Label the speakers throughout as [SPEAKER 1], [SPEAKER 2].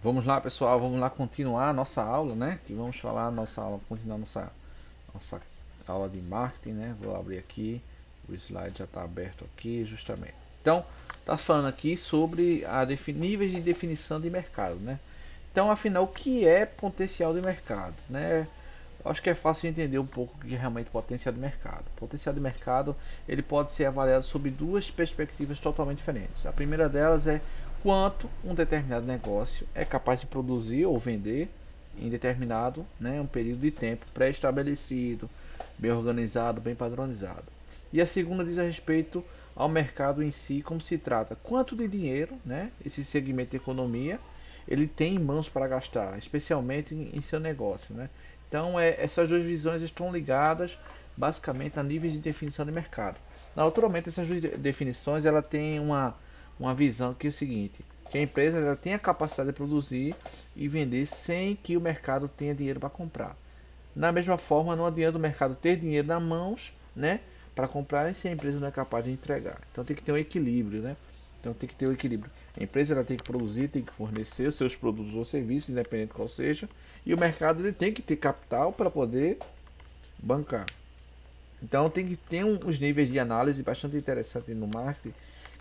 [SPEAKER 1] Vamos lá, pessoal, vamos lá continuar a nossa aula, né? Que vamos falar a nossa aula, continuar nossa aula de marketing, né? Vou abrir aqui, o slide já está aberto aqui, justamente. Então, tá falando aqui sobre níveis de definição de mercado, né? Então, afinal, o que é potencial de mercado, né? Eu acho que é fácil entender um pouco o que é realmente potencial de mercado. O potencial de mercado ele pode ser avaliado sob duas perspectivas totalmente diferentes. A primeira delas é quanto um determinado negócio é capaz de produzir ou vender em determinado, um período de tempo pré-estabelecido, bem organizado, bem padronizado. E a segunda diz a respeito ao mercado em si, como se trata, quanto de dinheiro, esse segmento de economia ele tem em mãos para gastar, especialmente em seu negócio, né? Então, essas duas visões estão ligadas basicamente a níveis de definição de mercado. Naturalmente, essas duas definições ela tem uma visão que é o seguinte, que a empresa ela tem a capacidade de produzir e vender sem que o mercado tenha dinheiro para comprar. Na mesma forma, não adianta o mercado ter dinheiro nas mãos, para comprar se a empresa não é capaz de entregar. Então tem que ter um equilíbrio, né? Então tem que ter um equilíbrio. A empresa ela tem que produzir, tem que fornecer os seus produtos ou serviços, independente qual seja, e o mercado ele tem que ter capital para poder bancar. Então tem que ter uns níveis de análise bastante interessantes no marketing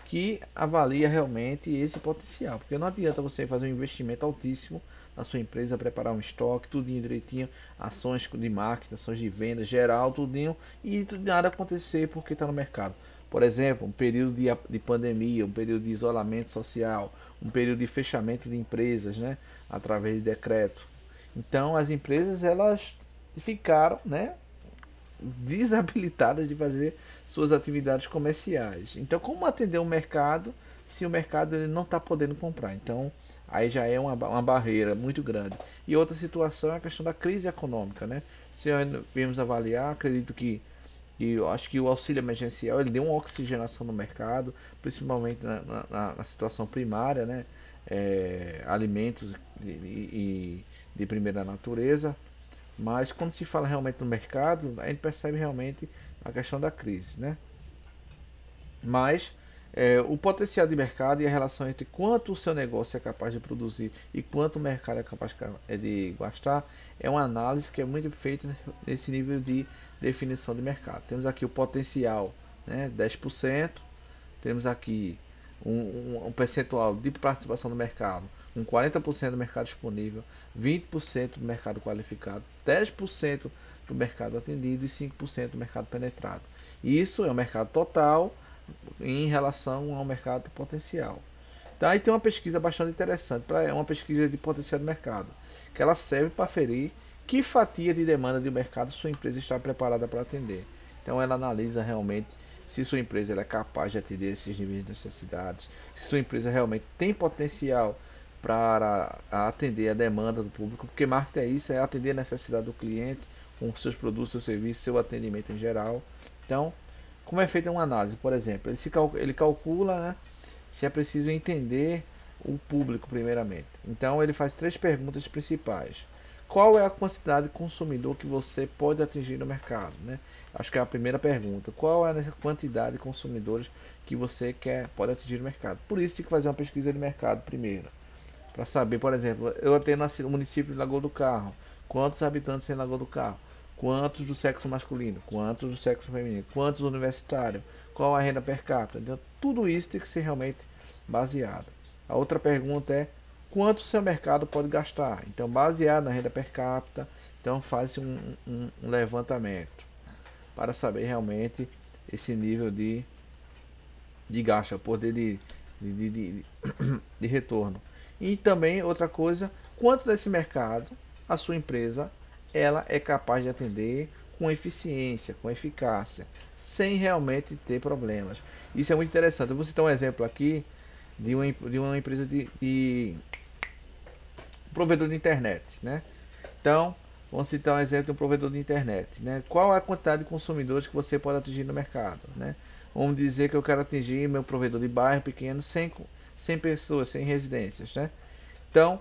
[SPEAKER 1] que avalia realmente esse potencial. Porque não adianta você fazer um investimento altíssimo na sua empresa, preparar um estoque, tudinho direitinho, ações de marketing, ações de venda, geral, tudinho, e nada acontecer porque está no mercado. Por exemplo, um período de pandemia, um período de isolamento social, um período de fechamento de empresas, através de decreto. Então as empresas elas ficaram, desabilitadas de fazer suas atividades comerciais. Então, como atender o mercado se o mercado ele não está podendo comprar? Então, aí já é uma barreira muito grande. E outra situação é a questão da crise econômica, né? Se vamos avaliar, acredito que eu acho que o auxílio emergencial ele deu uma oxigenação no mercado, principalmente na situação primária, alimentos de primeira natureza. Mas quando se fala realmente no mercado, a gente percebe realmente a questão da crise, né? Mas o potencial de mercado e a relação entre quanto o seu negócio é capaz de produzir e quanto o mercado é capaz de gastar é uma análise que é muito feita nesse nível de definição de mercado. Temos aqui o potencial, 10%, temos aqui um percentual de participação no mercado, 40% do mercado disponível, 20% do mercado qualificado, 10% do mercado atendido e 5% do mercado penetrado. Isso é o mercado total em relação ao mercado potencial. Então aí tem uma pesquisa bastante interessante, é uma pesquisa de potencial de mercado, que ela serve para aferir que fatia de demanda de mercado sua empresa está preparada para atender. Então ela analisa realmente se sua empresa ela é capaz de atender esses níveis de necessidades, se sua empresa realmente tem potencial para atender a demanda do público, porque marketing é isso, é atender a necessidade do cliente com seus produtos, seu serviço, seu atendimento em geral. Então, como é feita uma análise? Por exemplo, ele calcula, se é preciso entender o público primeiramente. Então ele faz três perguntas principais. Qual é a quantidade de consumidor que você pode atingir no mercado? Acho que é a primeira pergunta. Qual é a quantidade de consumidores que você pode atingir no mercado? Por isso tem que fazer uma pesquisa de mercado primeiro. Para saber, por exemplo, eu atendo no município de Lagoa do Carro. Quantos habitantes tem em Lagoa do Carro? Quantos do sexo masculino? Quantos do sexo feminino? Quantos universitários? Qual a renda per capita? Então, tudo isso tem que ser realmente baseado. A outra pergunta é quanto o seu mercado pode gastar? Então, baseado na renda per capita, então faz um levantamento para saber realmente esse nível de gasto, o poder de retorno. E também outra coisa, quanto desse mercado a sua empresa ela é capaz de atender com eficiência, com eficácia, sem realmente ter problemas. Isso é muito interessante. Eu vou citar um exemplo aqui de uma empresa de provedor de internet, Então, vamos citar um exemplo de um provedor de internet, Qual é a quantidade de consumidores que você pode atingir no mercado, Vamos dizer que eu quero atingir meu provedor de bairro pequeno, 100 pessoas, 100 residências, Então,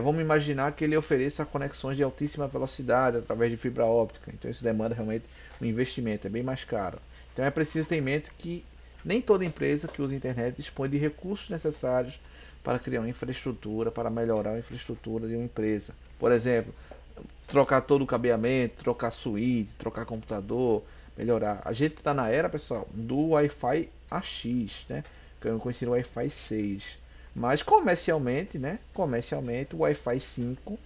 [SPEAKER 1] vamos imaginar que ele ofereça conexões de altíssima velocidade através de fibra óptica. Então isso demanda realmente um investimento, é bem mais caro. Então é preciso ter em mente que nem toda empresa que usa a internet dispõe de recursos necessários para criar uma infraestrutura, para melhorar a infraestrutura de uma empresa. Por exemplo, trocar todo o cabeamento, trocar suíte, trocar computador, melhorar. A gente está na era, pessoal, do Wi-Fi AX, né? Que eu conheci no Wi-Fi 6. Mas comercialmente, né? Comercialmente, o Wi-Fi 5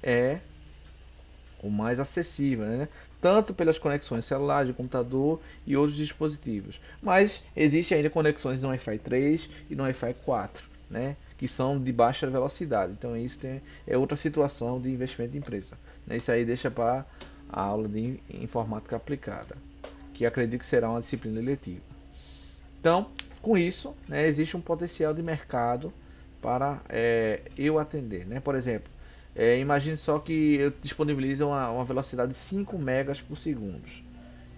[SPEAKER 1] é o mais acessível, né? Tanto pelas conexões celulares, de computador e outros dispositivos. Mas existe ainda conexões no Wi-Fi 3 e no Wi-Fi 4, né? Que são de baixa velocidade. Então isso é outra situação de investimento de empresa, né? Isso aí deixa para a aula de informática aplicada, que acredito que será uma disciplina eletiva. Então, com isso, né, existe um potencial de mercado para eu atender, né? Por exemplo, imagine só que eu disponibilizo uma velocidade de 5 megas por segundo,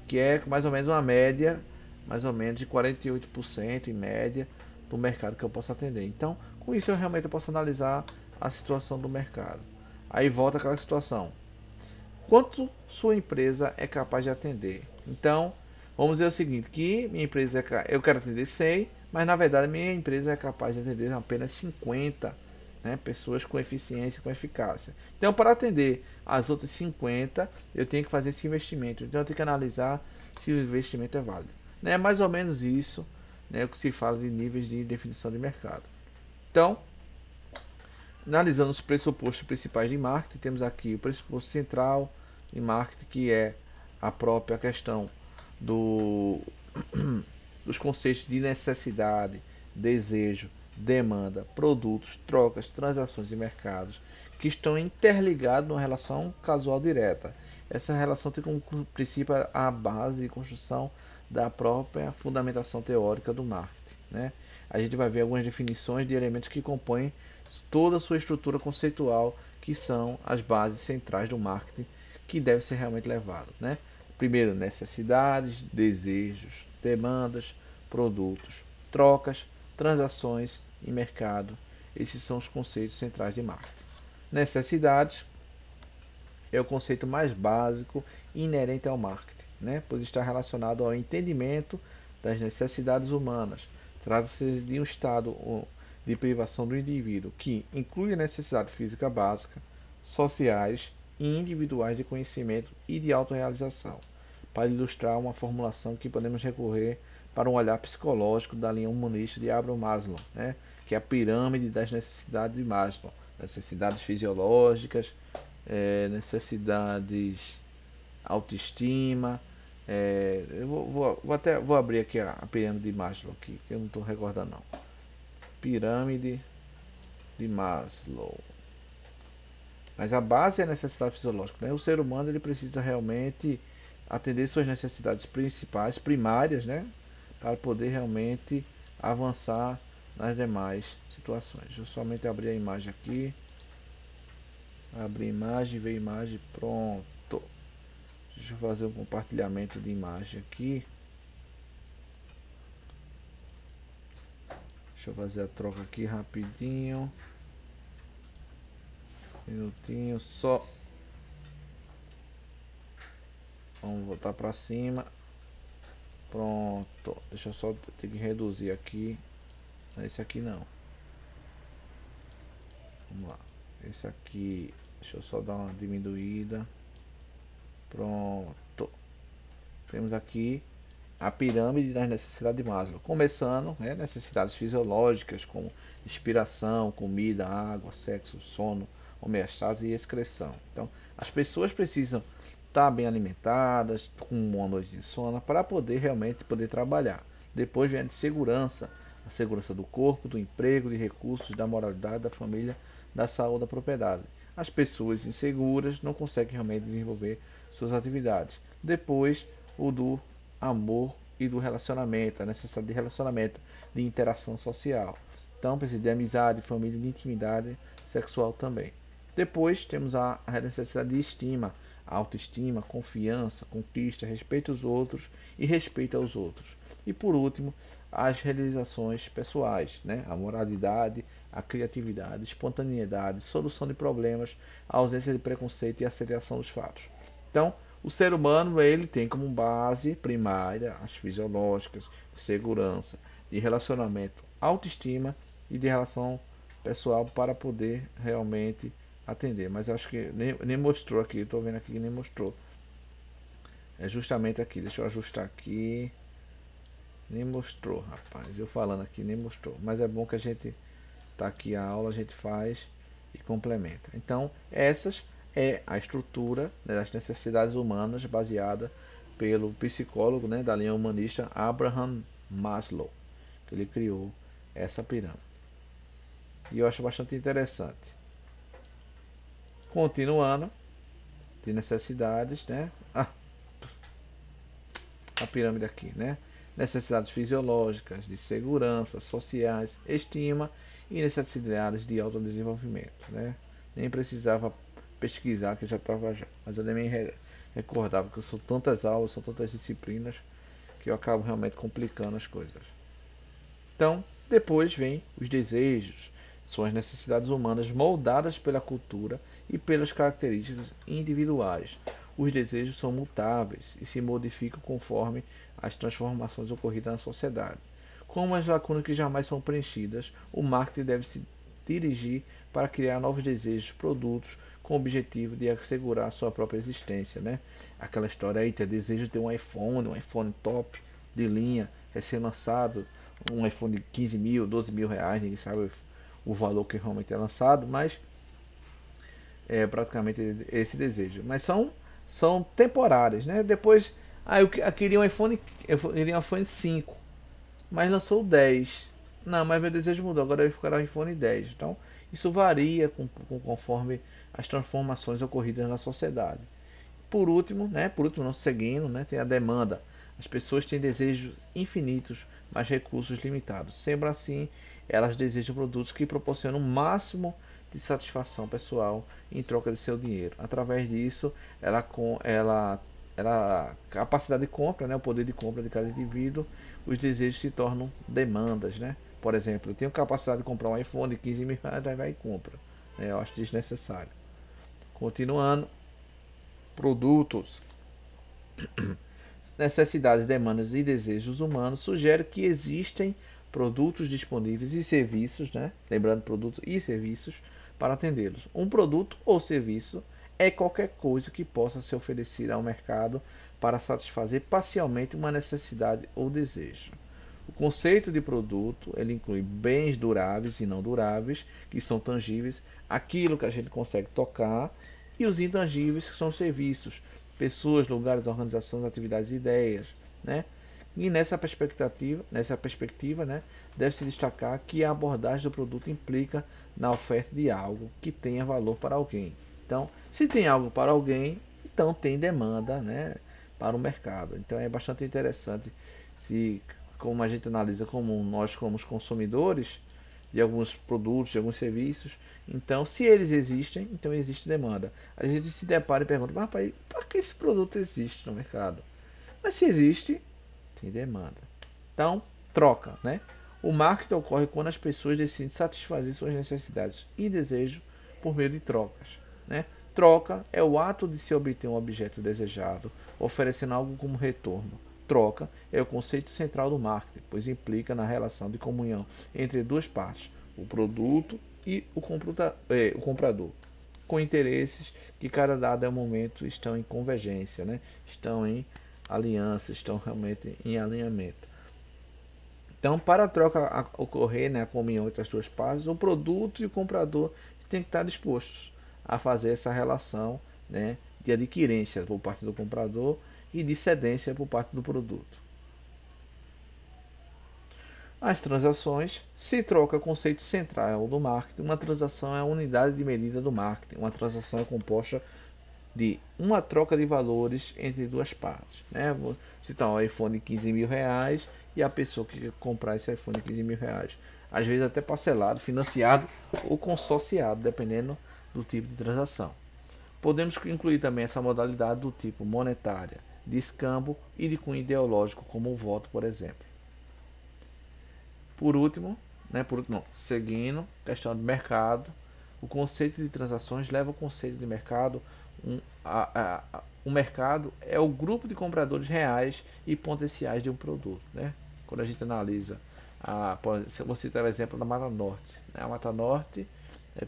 [SPEAKER 1] que é mais ou menos uma média, mais ou menos de 48% em média do mercado que eu posso atender. Então, com isso eu realmente posso analisar a situação do mercado. Aí volta aquela situação. Quanto sua empresa é capaz de atender? Então, vamos dizer o seguinte, que minha empresa eu quero atender 100, mas na verdade minha empresa é capaz de atender apenas 50, né, pessoas com eficiência, com eficácia. Então, para atender as outras 50, eu tenho que fazer esse investimento. Então, eu tenho que analisar se o investimento é válido. É mais ou menos isso, né, o que se fala de níveis de definição de mercado. Então, analisando os pressupostos principais de marketing, temos aqui o pressuposto central de marketing, que é a própria questão do, dos conceitos de necessidade, desejo, demanda, produtos, trocas, transações e mercados, que estão interligados numa relação causal direta. Essa relação tem como princípio a base e construção da própria fundamentação teórica do marketing, né? A gente vai ver algumas definições de elementos que compõem toda a sua estrutura conceitual, que são as bases centrais do marketing, que deve ser realmente levado, né? Primeiro, necessidades, desejos, demandas, produtos, trocas, transações e mercado. Esses são os conceitos centrais de marketing. Necessidades é o conceito mais básico e inerente ao marketing, né? Pois está relacionado ao entendimento das necessidades humanas. Trata-se de um estado de privação do indivíduo que inclui a necessidade física básica, sociais e individuais de conhecimento e de autorrealização. Para ilustrar uma formulação que podemos recorrer para um olhar psicológico da linha humanista de Abraham Maslow, né? Que é a pirâmide das necessidades de Maslow. Necessidades fisiológicas, necessidades, autoestima. Eu vou abrir aqui a pirâmide de Maslow, aqui, que eu não estou recordando não. Pirâmide de Maslow. Mas a base é a necessidade fisiológica, né? O ser humano ele precisa realmente atender suas necessidades principais, primárias, né? Para poder realmente avançar nas demais situações. Deixa eu somente abrir a imagem aqui. Abrir imagem, ver imagem, pronto. Deixa eu fazer um compartilhamento de imagem aqui. Deixa eu fazer a troca aqui rapidinho. Minutinho só. Vamos voltar para cima. Pronto. Deixa eu só ter que reduzir aqui. Esse aqui não. Vamos lá. Esse aqui. Deixa eu só dar uma diminuída. Pronto. Temos aqui a pirâmide das necessidades de Maslow. Começando, né, necessidades fisiológicas como respiração, comida, água, sexo, sono, homeostase e excreção. Então, as pessoas precisam estar bem alimentadas, com uma noite de sono, para poder realmente poder trabalhar. Depois vem a de segurança, a segurança do corpo, do emprego, de recursos, da moralidade, da família, da saúde, da propriedade. As pessoas inseguras não conseguem realmente desenvolver suas atividades. Depois, o do amor e do relacionamento, a necessidade de relacionamento, de interação social. Então, precisa de amizade, família, de intimidade sexual também. Depois, temos a necessidade de estima, autoestima, confiança, conquista, respeito aos outros e respeito aos outros. E por último, as realizações pessoais, né? A moralidade, a criatividade, espontaneidade, solução de problemas, a ausência de preconceito e a aceitação dos fatos. Então, o ser humano ele tem como base primária as fisiológicas, de segurança, de relacionamento, autoestima e de relação pessoal para poder realmente atender. Mas acho que nem mostrou aqui, estou vendo aqui que nem mostrou. É justamente aqui, deixa eu ajustar aqui. Nem mostrou, rapaz. Eu falando aqui, nem mostrou. Mas é bom que a gente tá aqui a aula, a gente faz e complementa. Então, essas é a estrutura, né, das necessidades humanas baseada pelo psicólogo, né, da linha humanista Abraham Maslow, que ele criou essa pirâmide. E eu acho bastante interessante. Continuando, de necessidades, né? A pirâmide aqui, né? Necessidades fisiológicas, de segurança, sociais, estima e necessidades de autodesenvolvimento, né? Nem precisava pesquisar que já estava já, mas eu nem me recordava que são tantas aulas, são tantas disciplinas que eu acabo realmente complicando as coisas. Então, depois vem os desejos, são as necessidades humanas moldadas pela cultura e pelas características individuais. Os desejos são mutáveis e se modificam conforme as transformações ocorridas na sociedade. Como as lacunas que jamais são preenchidas, o marketing deve se dirigir para criar novos desejos, produtos, com o objetivo de assegurar a sua própria existência, né? Aquela história aí, ter desejo de ter um iPhone top de linha, recém-lançado, um iPhone de 15 mil, 12 mil reais, ninguém sabe o valor que realmente é lançado, mas é praticamente esse desejo. Mas são temporárias, né? Depois, eu queria um iPhone 5, mas lançou o 10. Não, mas meu desejo mudou, agora eu vou ficar o iPhone 10. Então, isso varia conforme as transformações ocorridas na sociedade. Por último, não seguindo, né, tem a demanda. As pessoas têm desejos infinitos, mas recursos limitados. Sempre assim, elas desejam produtos que proporcionam o máximo de satisfação pessoal em troca de seu dinheiro. Através disso, a capacidade de compra, né, o poder de compra de cada indivíduo, os desejos se tornam demandas, né? Por exemplo, eu tenho capacidade de comprar um iPhone de 15 mil reais, aí vai e compra. Eu acho desnecessário. Continuando, produtos, necessidades, demandas e desejos humanos sugere que existem produtos disponíveis e serviços, né? Lembrando, produtos e serviços para atendê-los. Um produto ou serviço é qualquer coisa que possa ser oferecida ao mercado para satisfazer parcialmente uma necessidade ou desejo. O conceito de produto, ele inclui bens duráveis e não duráveis, que são tangíveis, aquilo que a gente consegue tocar, e os intangíveis, que são serviços, pessoas, lugares, organizações, atividades e ideias, né? E nessa perspectiva, né, deve-se destacar que a abordagem do produto implica na oferta de algo que tenha valor para alguém. Então, se tem algo para alguém, então tem demanda, né, para o mercado. Então é bastante interessante se, como a gente analisa como nós como os consumidores de alguns produtos, de alguns serviços, então se eles existem, então existe demanda. A gente se depara e pergunta, mas rapaz, para que esse produto existe no mercado? Mas se existe, tem demanda. Então, troca, né? O marketing ocorre quando as pessoas decidem satisfazer suas necessidades e desejos por meio de trocas, né? Troca é o ato de se obter um objeto desejado, oferecendo algo como retorno. Troca é o conceito central do marketing, pois implica na relação de comunhão entre duas partes, o produto e o comprador, com interesses que cada dado momento estão em convergência, né? Estão em aliança, estão realmente em alinhamento. Então, para a troca ocorrer, né, a comunhão entre as duas partes, o produto e o comprador têm que estar dispostos a fazer essa relação, né, de adquirência por parte do comprador e de cedência por parte do produto. As transações se troca o conceito central do marketing. Uma transação é a unidade de medida do marketing. Uma transação é composta de uma troca de valores entre duas partes, né? Vou citar um iPhone de 15 mil reais e a pessoa que quer comprar esse iPhone de 15 mil reais, às vezes até parcelado, financiado ou consorciado, dependendo do tipo de transação. Podemos incluir também essa modalidade do tipo monetária, de escambo e de cunho ideológico, como o voto, por exemplo. Por último, seguindo, questão de mercado, o conceito de transações leva ao conceito de mercado. O mercado é o grupo de compradores reais e potenciais de um produto, né? Quando a gente analisa Vou citar o exemplo da Mata Norte. Né? A Mata Norte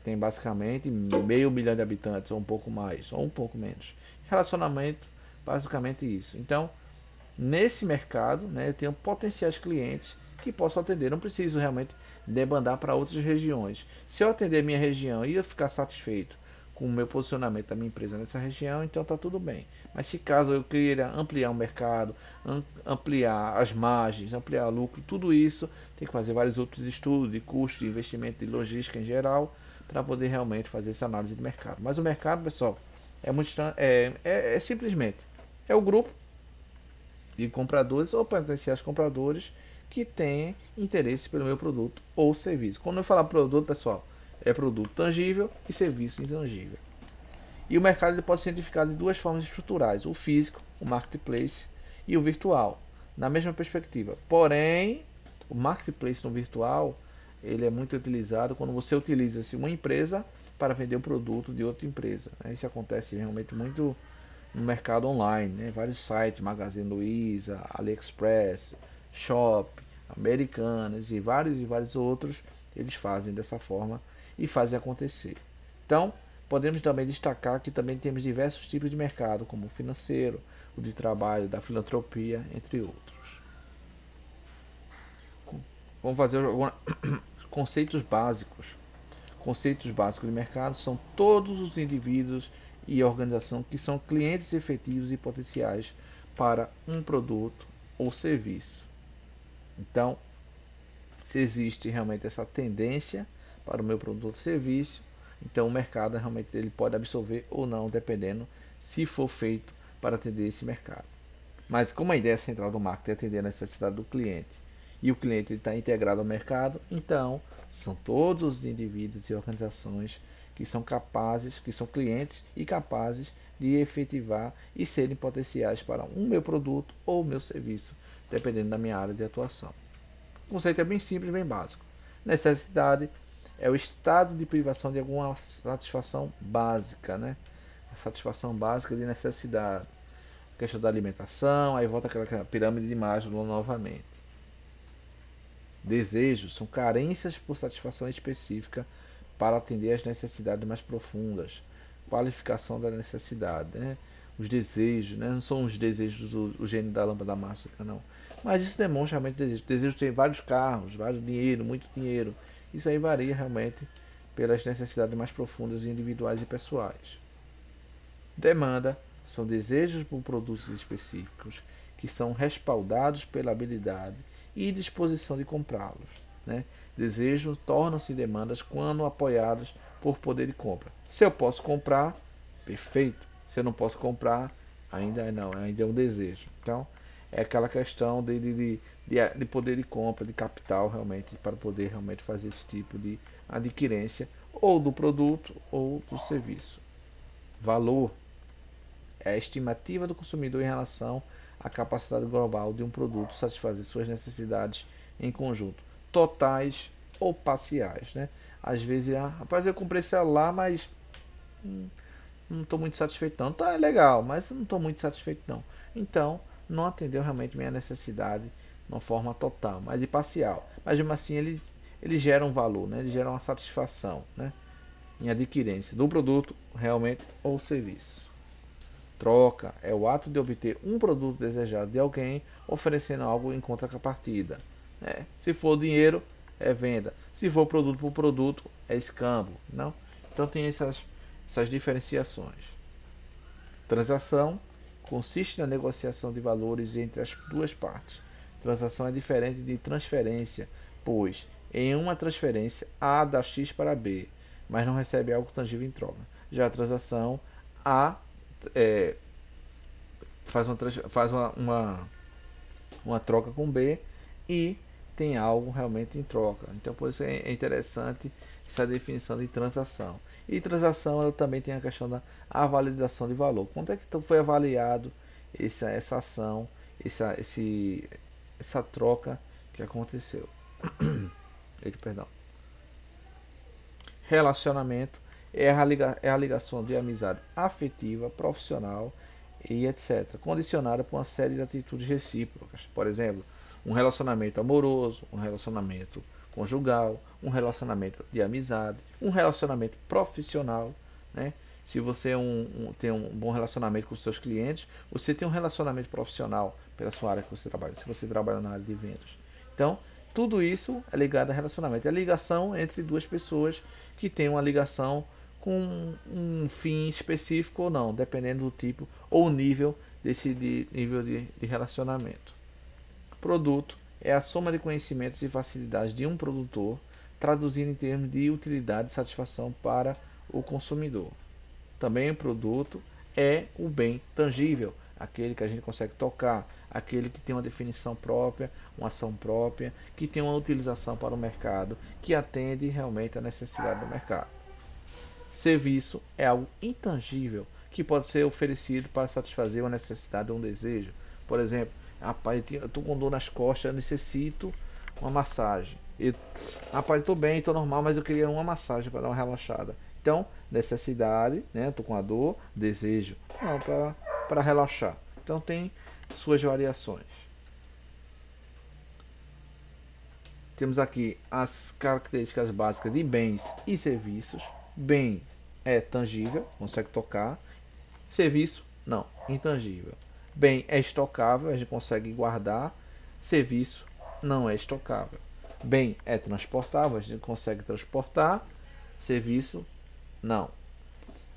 [SPEAKER 1] tem basicamente 500 mil de habitantes, ou um pouco mais, ou um pouco menos. Relacionamento, basicamente isso. Então, nesse mercado, né, eu tenho potenciais clientes que posso atender. Não preciso realmente debandar para outras regiões. Se eu atender a minha região e eu ficar satisfeito com o meu posicionamento da minha empresa nessa região, então está tudo bem. Mas se caso eu queira ampliar o mercado, ampliar as margens, ampliar o lucro, tudo isso tem que fazer vários outros estudos de custo, de investimento, de logística em geral, para poder realmente fazer essa análise de mercado. Mas o mercado, pessoal, é simplesmente o grupo de compradores ou potenciais compradores que têm interesse pelo meu produto ou serviço. Quando eu falar produto, pessoal, é produto tangível e serviço intangível. E o mercado ele pode ser identificado de duas formas estruturais: o físico, o marketplace, e o virtual, na mesma perspectiva. Porém, o marketplace no virtual ele é muito utilizado quando você utiliza uma empresa para vender o produto de outra empresa. Isso acontece realmente muito no mercado online, né? Vários sites, Magazine Luiza, AliExpress, Shop, Americanas e vários outros, eles fazem dessa forma e fazem acontecer. Então, podemos também destacar que também temos diversos tipos de mercado, como o financeiro, o de trabalho, da filantropia, entre outros. Vamos fazer alguns conceitos básicos. Conceitos básicos de mercado são todos os indivíduos e organização que são clientes efetivos e potenciais para um produto ou serviço. Então, se existe realmente essa tendência para o meu produto ou serviço, então o mercado realmente ele pode absorver ou não, dependendo se for feito para atender esse mercado. Mas como a ideia central do marketing é atender a necessidade do cliente e o cliente está integrado ao mercado, então são todos os indivíduos e organizações que são capazes, que são clientes e capazes de efetivar e serem potenciais para um meu produto ou meu serviço, dependendo da minha área de atuação. O conceito é bem simples, bem básico. Necessidade é o estado de privação de alguma satisfação básica, né? A satisfação básica de necessidade. A questão da alimentação, aí volta aquela pirâmide de Maslow novamente. Desejos são carências por satisfação específica para atender às necessidades mais profundas. Qualificação da necessidade, né? Os desejos, né? Não são os desejos o gênio da lâmpada mágica, não. Mas isso demonstra realmente desejo. Desejo tem vários carros, vários dinheiro, muito dinheiro. Isso aí varia realmente pelas necessidades mais profundas, individuais e pessoais. Demanda são desejos por produtos específicos que são respaldados pela habilidade e disposição de comprá-los, né? Desejos tornam-se demandas quando apoiados por poder de compra. Se eu posso comprar, perfeito. Se eu não posso comprar, ainda não, ainda é um desejo. Então, é aquela questão de poder de compra, de capital realmente, para poder realmente fazer esse tipo de adquirência, ou do produto ou do serviço. Valor é a estimativa do consumidor em relação à capacidade global de um produto satisfazer suas necessidades em conjunto, totais ou parciais, né? Às vezes, rapaz, eu comprei celular, mas não estou muito satisfeito não. Tá, é legal, mas não estou muito satisfeito não. Então, não atendeu realmente minha necessidade de uma forma total, mas de parcial. Mas mesmo assim, ele gera um valor, né? Ele gera uma satisfação, né? Em adquirência do produto realmente ou serviço. Troca é o ato de obter um produto desejado de alguém oferecendo algo em contrapartida. Se for dinheiro, é venda. Se for produto por produto, é escambo. Não? Então tem essas diferenciações. Transação consiste na negociação de valores entre as duas partes. Transação é diferente de transferência, pois em uma transferência A dá X para B, mas não recebe algo tangível em troca. Já a transação A faz uma troca com B e tem algo realmente em troca. Então, por isso é interessante essa definição de transação. E transação ela também tem a questão da avaliação de valor. Quanto é que foi avaliado essa ação, essa troca que aconteceu? Perdão. Relacionamento é a ligação de amizade afetiva, profissional e etc., condicionada por uma série de atitudes recíprocas. Por exemplo, um relacionamento amoroso, um relacionamento conjugal, um relacionamento de amizade, um relacionamento profissional, né? Se você tem um bom relacionamento com os seus clientes, você tem um relacionamento profissional pela sua área que você trabalha, se você trabalha na área de vendas. Então, tudo isso é ligado a relacionamento. É a ligação entre duas pessoas que têm uma ligação com um fim específico ou não, dependendo do tipo ou nível nível de relacionamento. Produto é a soma de conhecimentos e facilidades de um produtor, traduzindo em termos de utilidade e satisfação para o consumidor. Também o produto é o bem tangível, aquele que a gente consegue tocar, aquele que tem uma definição própria, uma ação própria, que tem uma utilização para o mercado, que atende realmente à necessidade do mercado. Serviço é algo intangível que pode ser oferecido para satisfazer uma necessidade ou um desejo. Por exemplo, rapaz, eu estou com dor nas costas, eu necessito uma massagem. Rapaz, estou bem, estou normal, mas eu queria uma massagem para dar uma relaxada. Então, necessidade, né? Estou com a dor, desejo, não, para relaxar. Então, tem suas variações. Temos aqui as características básicas de bens e serviços. Bem é tangível, consegue tocar. Serviço, não, intangível. Bem é estocável, a gente consegue guardar. Serviço não é estocável. Bem é transportável, a gente consegue transportar. Serviço, não.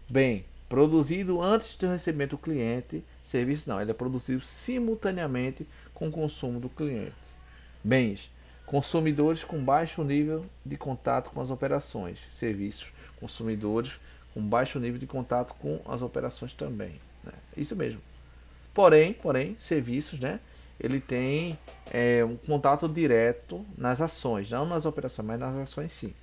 [SPEAKER 1] Bem, produzido antes do recebimento do cliente. Serviço, não, ele é produzido simultaneamente com o consumo do cliente. Bens, consumidores com baixo nível de contato com as operações. Serviços, consumidores com baixo nível de contato com as operações também, né? Isso mesmo. Porém, serviços, né? Ele tem um contato direto nas ações, não nas operações, mas nas ações sim.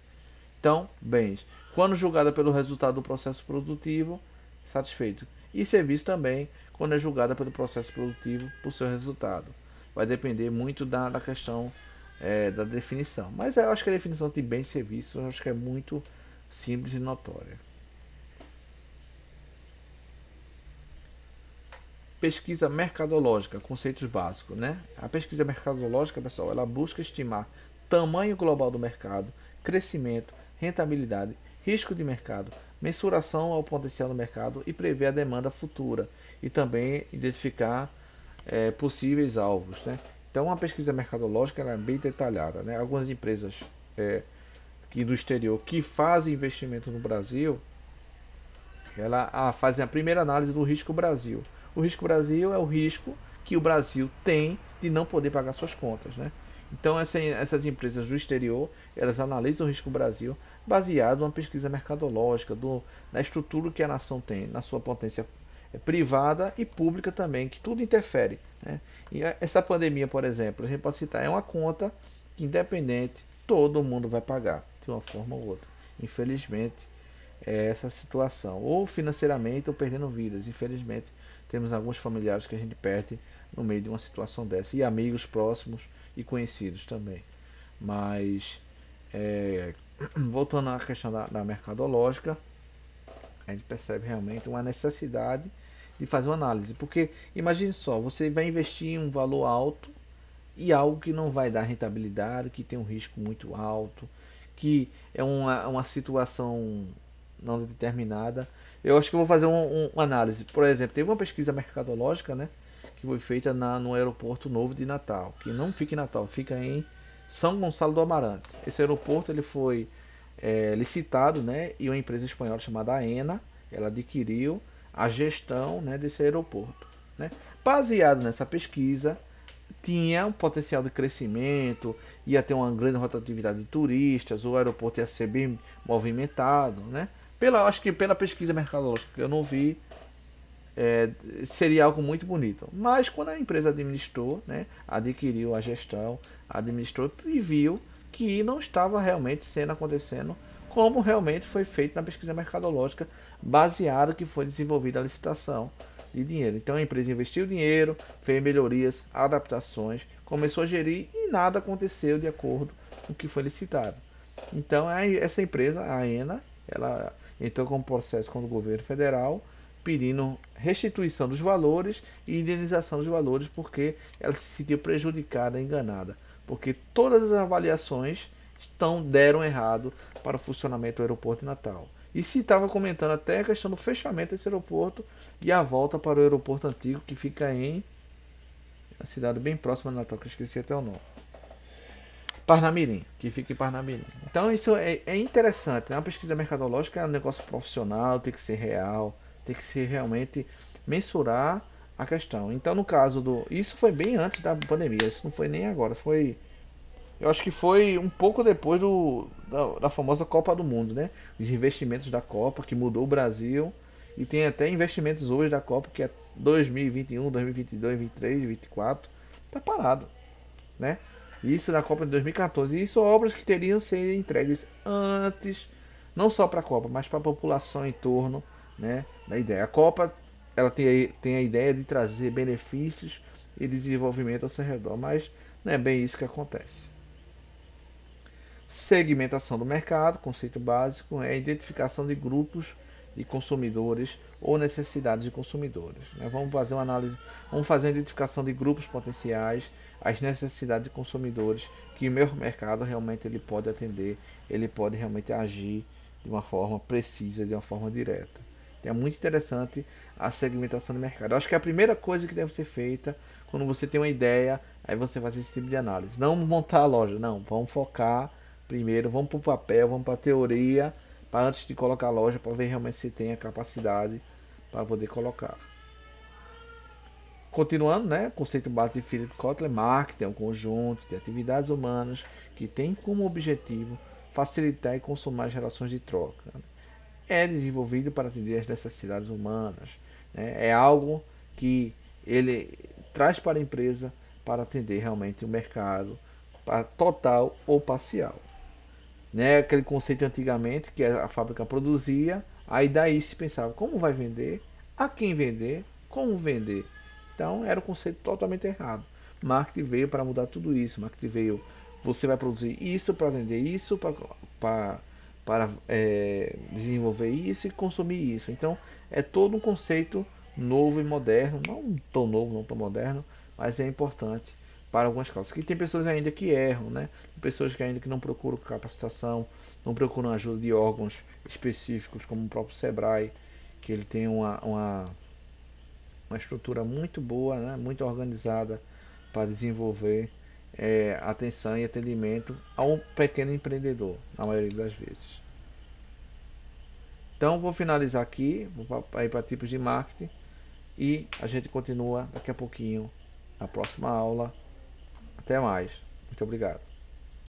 [SPEAKER 1] Então, bens, quando julgada pelo resultado do processo produtivo, satisfeito. E serviço também, quando é julgada pelo processo produtivo por seu resultado. Vai depender muito da questão da definição. Mas eu acho que a definição de bens e serviços eu acho que é muito simples e notória. Pesquisa mercadológica, conceitos básicos, né? A pesquisa mercadológica, pessoal, ela busca estimar tamanho global do mercado, crescimento, rentabilidade, risco de mercado, mensuração ao potencial do mercado e prever a demanda futura e também identificar possíveis alvos, né? Então, a pesquisa mercadológica ela é bem detalhada, né? Algumas empresas do exterior que fazem investimento no Brasil, ela fazem a primeira análise do risco Brasil. O risco Brasil é o risco que o Brasil tem de não poder pagar suas contas, né? Então essas empresas do exterior, elas analisam o risco Brasil baseado numa pesquisa mercadológica, na estrutura que a nação tem, na sua potência privada e pública também, que tudo interfere, né? E essa pandemia, por exemplo, a gente pode citar, é uma conta que independente, todo mundo vai pagar, de uma forma ou outra. Infelizmente, é essa situação, ou financeiramente ou perdendo vidas. Infelizmente, temos alguns familiares que a gente perde no meio de uma situação dessa, e amigos próximos e conhecidos também. Mas, voltando à questão da mercadológica, a gente percebe realmente uma necessidade de fazer uma análise. Porque, imagine só, você vai investir em um valor alto e algo que não vai dar rentabilidade, que tem um risco muito alto, que é uma situação não determinada. Eu acho que eu vou fazer uma análise. Por exemplo, teve uma pesquisa mercadológica, né, que foi feita no aeroporto novo de Natal, que não fica em Natal, fica em São Gonçalo do Amarante. Esse aeroporto ele foi licitado, né, e uma empresa espanhola chamada AENA, ela adquiriu a gestão, né, desse aeroporto, né. Baseado nessa pesquisa, tinha um potencial de crescimento, ia ter uma grande rotatividade de turistas, o aeroporto ia ser bem movimentado, né? Acho que pela pesquisa mercadológica que eu não vi, seria algo muito bonito. Mas quando a empresa administrou, né, adquiriu a gestão, administrou e viu que não estava realmente acontecendo como realmente foi feito na pesquisa mercadológica, baseada que foi desenvolvida a licitação de dinheiro. Então a empresa investiu dinheiro, fez melhorias, adaptações, começou a gerir e nada aconteceu de acordo com o que foi licitado. Então essa empresa, a AENA, ela entrou com um processo com o governo federal pedindo restituição dos valores e indenização dos valores, porque ela se sentiu prejudicada, enganada, porque todas as avaliações deram errado para o funcionamento do aeroporto de Natal. E se estava comentando até a questão do fechamento desse aeroporto e a volta para o aeroporto antigo, que fica em uma cidade bem próxima de Natal, que eu esqueci até o nome. Parnamirim, que fica em Parnamirim. Então isso é interessante, né? A pesquisa mercadológica é um negócio profissional, tem que ser real, tem que ser realmente mensurar a questão. Então no caso do... Isso foi bem antes da pandemia, isso não foi nem agora, foi... Eu acho que foi um pouco depois da famosa Copa do Mundo, né? Os investimentos da Copa, que mudou o Brasil. E tem até investimentos hoje da Copa, que é 2021, 2022, 2023, 2024. Tá parado, né? Isso na Copa de 2014. E isso obras que teriam sido entregues antes, não só para a Copa, mas para a população em torno, né, da ideia. A Copa ela tem a ideia de trazer benefícios e desenvolvimento ao seu redor, mas não é bem isso que acontece. Segmentação do mercado, conceito básico, é a identificação de grupos de consumidores ou necessidades de consumidores, né? Vamos fazer uma análise, vamos fazer a identificação de grupos potenciais, as necessidades de consumidores que o meu mercado realmente ele pode atender, ele pode realmente agir de uma forma precisa, de uma forma direta. Então, é muito interessante a segmentação do mercado. Eu acho que é a primeira coisa que deve ser feita quando você tem uma ideia, aí você faz esse tipo de análise. Não montar a loja, não, vamos focar primeiro, vamos para o papel, vamos para a teoria, para antes de colocar a loja, para ver realmente se tem a capacidade para poder colocar. Continuando, né, conceito básico de Philip Kotler, marketing é um conjunto de atividades humanas que tem como objetivo facilitar e consumar as relações de troca. É desenvolvido para atender as necessidades humanas, né? É algo que ele traz para a empresa para atender realmente o mercado, total ou parcial. Né? Aquele conceito antigamente que a fábrica produzia, aí daí se pensava como vai vender, a quem vender, como vender. Então era um conceito totalmente errado. Marketing veio para mudar tudo isso. Marketing veio, você vai produzir isso para vender isso, para desenvolver isso e consumir isso. Então é todo um conceito novo e moderno, não tão novo, não tão moderno, mas é importante para algumas causas. Que tem pessoas ainda que erram, né? Tem pessoas que ainda que não procuram capacitação, não procuram ajuda de órgãos específicos, como o próprio Sebrae, que ele tem uma estrutura muito boa, né? Muito organizada para desenvolver atenção e atendimento ao pequeno empreendedor, na maioria das vezes. Então vou finalizar aqui, vou ir para tipos de marketing e a gente continua daqui a pouquinho na próxima aula. Até mais. Muito obrigado.